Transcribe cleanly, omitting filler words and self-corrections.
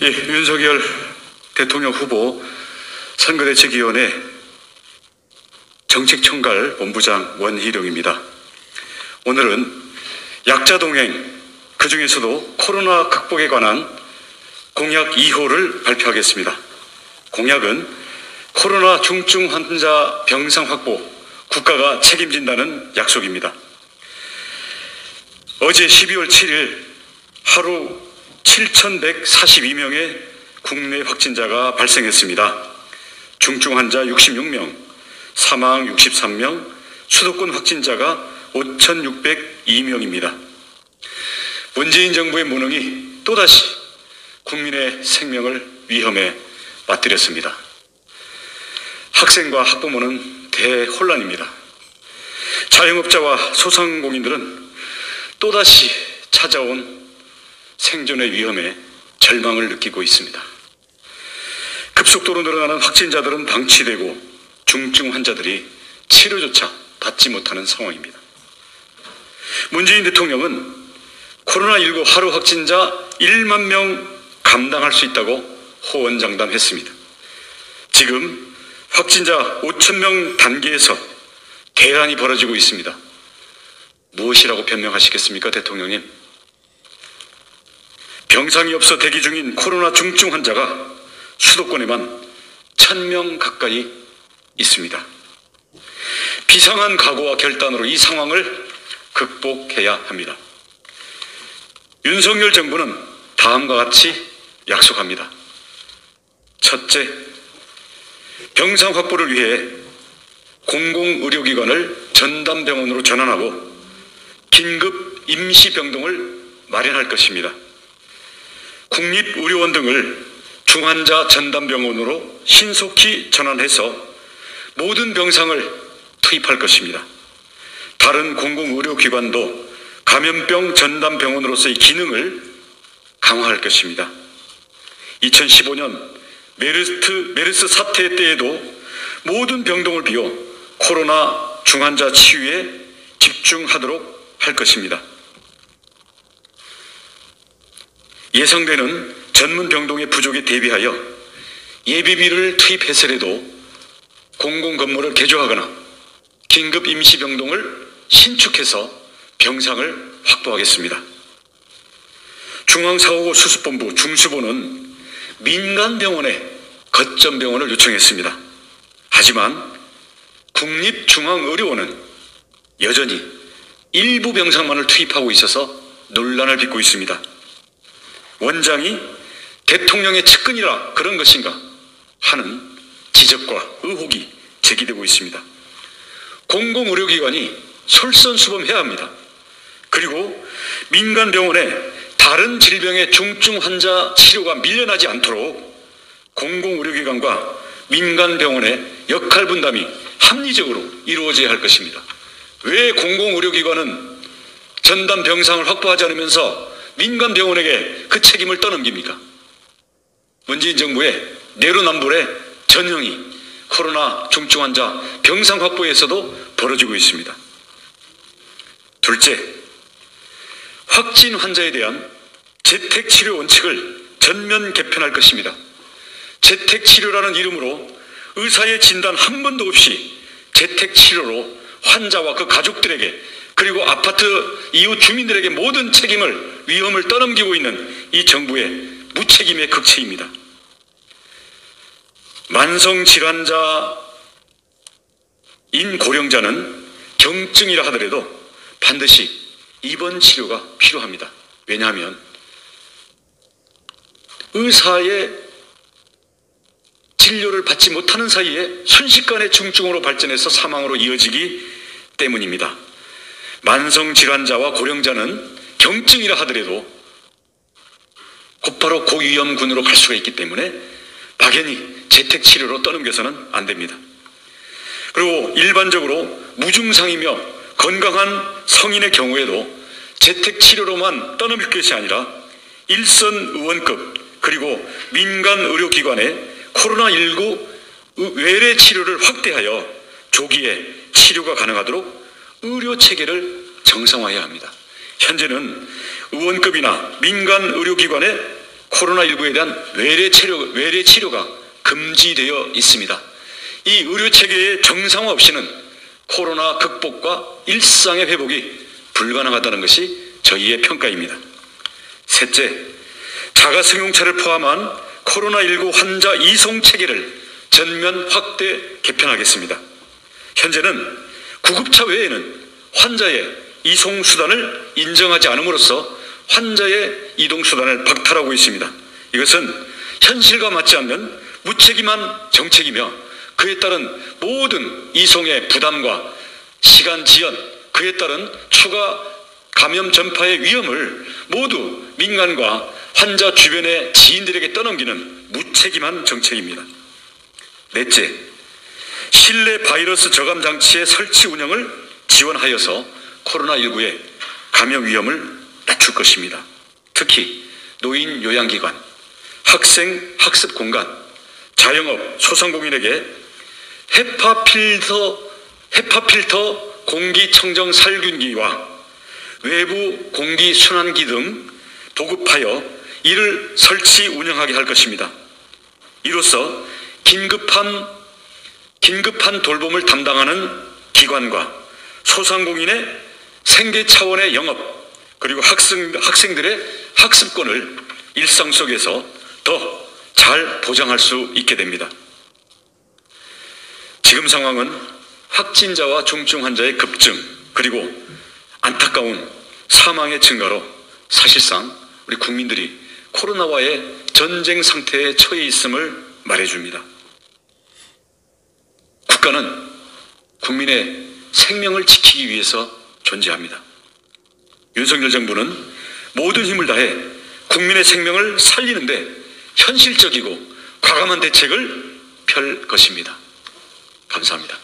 예, 윤석열 대통령 후보 선거대책위원회 정책총괄 본부장 원희룡입니다. 오늘은 약자 동행, 그 중에서도 코로나 극복에 관한 공약 2호를 발표하겠습니다. 공약은 코로나 중증 환자 병상 확보, 국가가 책임진다는 약속입니다. 어제 12월 7일 하루 7,142명의 국내 확진자가 발생했습니다. 중증 환자 66명, 사망 63명, 수도권 확진자가 5,602명입니다. 문재인 정부의 무능이 또다시 국민의 생명을 위험에 빠뜨렸습니다. 학생과 학부모는 대혼란입니다. 자영업자와 소상공인들은 또다시 찾아온 생존의 위험에 절망을 느끼고 있습니다. 급속도로 늘어나는 확진자들은 방치되고 중증 환자들이 치료조차 받지 못하는 상황입니다. 문재인 대통령은 코로나19 하루 확진자 1만 명 감당할 수 있다고 호언장담했습니다. 지금 확진자 5,000명 단계에서 대란이 벌어지고 있습니다. 무엇이라고 변명하시겠습니까, 대통령님? 병상이 없어 대기 중인 코로나 중증 환자가 수도권에만 1,000명 가까이 있습니다. 비상한 각오와 결단으로 이 상황을 극복해야 합니다. 윤석열 정부는 다음과 같이 약속합니다. 첫째, 병상 확보를 위해 공공의료기관을 전담병원으로 전환하고 긴급 임시병동을 마련할 것입니다. 국립의료원 등을 중환자 전담병원으로 신속히 전환해서 모든 병상을 투입할 것입니다. 다른 공공의료기관도 감염병 전담병원으로서의 기능을 강화할 것입니다. 2015년 메르스 사태 때에도 모든 병동을 비워 코로나 중환자 치유에 집중하도록 할 것입니다. 예상되는 전문 병동의 부족에 대비하여 예비비를 투입해서라도 공공건물을 개조하거나 긴급 임시병동을 신축해서 병상을 확보하겠습니다. 중앙사고고 수습본부 중수본은 민간병원에 거점병원을 요청했습니다. 하지만 국립중앙의료원은 여전히 일부 병상만을 투입하고 있어서 논란을 빚고 있습니다. 원장이 대통령의 측근이라 그런 것인가 하는 지적과 의혹이 제기되고 있습니다. 공공의료기관이 솔선수범해야 합니다. 그리고 민간병원에 다른 질병의 중증 환자 치료가 밀려나지 않도록 공공의료기관과 민간병원의 역할 분담이 합리적으로 이루어져야 할 것입니다. 왜 공공의료기관은 전담 병상을 확보하지 않으면서 민간병원에게 그 책임을 떠넘깁니까? 문재인 정부의 내로남불의 전형이 코로나 중증 환자 병상 확보에서도 벌어지고 있습니다. 둘째, 확진 환자에 대한 재택치료 원칙을 전면 개편할 것입니다. 재택치료라는 이름으로 의사의 진단 한 번도 없이 재택치료로 환자와 그 가족들에게 그리고 아파트 이웃 주민들에게 모든 책임을 위험을 떠넘기고 있는 이 정부의 무책임의 극치입니다. 만성질환자인 고령자는 경증이라 하더라도 반드시 입원 치료가 필요합니다. 왜냐하면 의사의 진료를 받지 못하는 사이에 순식간에 중증으로 발전해서 사망으로 이어지기 때문입니다. 만성질환자와 고령자는 경증이라 하더라도 곧바로 고위험군으로 갈 수가 있기 때문에 막연히 재택치료로 떠넘겨서는 안 됩니다. 그리고 일반적으로 무증상이며 건강한 성인의 경우에도 재택치료로만 떠넘길 것이 아니라 일선 의원급 그리고 민간 의료기관에 코로나19 외래 치료를 확대하여 조기에 치료가 가능하도록 의료체계를 정상화해야 합니다. 현재는 의원급이나 민간 의료기관에 코로나19에 대한 외래 치료가 금지되어 있습니다. 이 의료 체계의 정상화 없이는 코로나 극복과 일상의 회복이 불가능하다는 것이 저희의 평가입니다. 셋째, 자가승용차를 포함한 코로나19 환자 이송 체계를 전면 확대 개편하겠습니다. 현재는 구급차 외에는 환자의 이송 수단을 인정하지 않음으로써 환자의 이동 수단을 박탈하고 있습니다. 이것은 현실과 맞지 않는 무책임한 정책이며 그에 따른 모든 이송의 부담과 시간 지연, 그에 따른 추가 감염 전파의 위험을 모두 민간과 환자 주변의 지인들에게 떠넘기는 무책임한 정책입니다. 넷째, 실내 바이러스 저감 장치의 설치 운영을 지원하여서 코로나19의 감염 위험을 낮출 것입니다. 특히 노인 요양기관, 학생 학습 공간, 자영업, 소상공인에게 헤파필터 공기청정 살균기와 외부 공기순환기 등 보급하여 이를 설치 운영하게 할 것입니다. 이로써 긴급한 돌봄을 담당하는 기관과 소상공인의 생계 차원의 영업, 그리고 학생들의 학습권을 일상 속에서 더 잘 보장할 수 있게 됩니다. 지금 상황은 확진자와 중증 환자의 급증, 그리고 안타까운 사망의 증가로 사실상 우리 국민들이 코로나와의 전쟁 상태에 처해 있음을 말해줍니다. 국가는 국민의 생명을 지키기 위해서 존재합니다. 윤석열 정부는 모든 힘을 다해 국민의 생명을 살리는데 현실적이고 과감한 대책을 펼 것입니다. 감사합니다.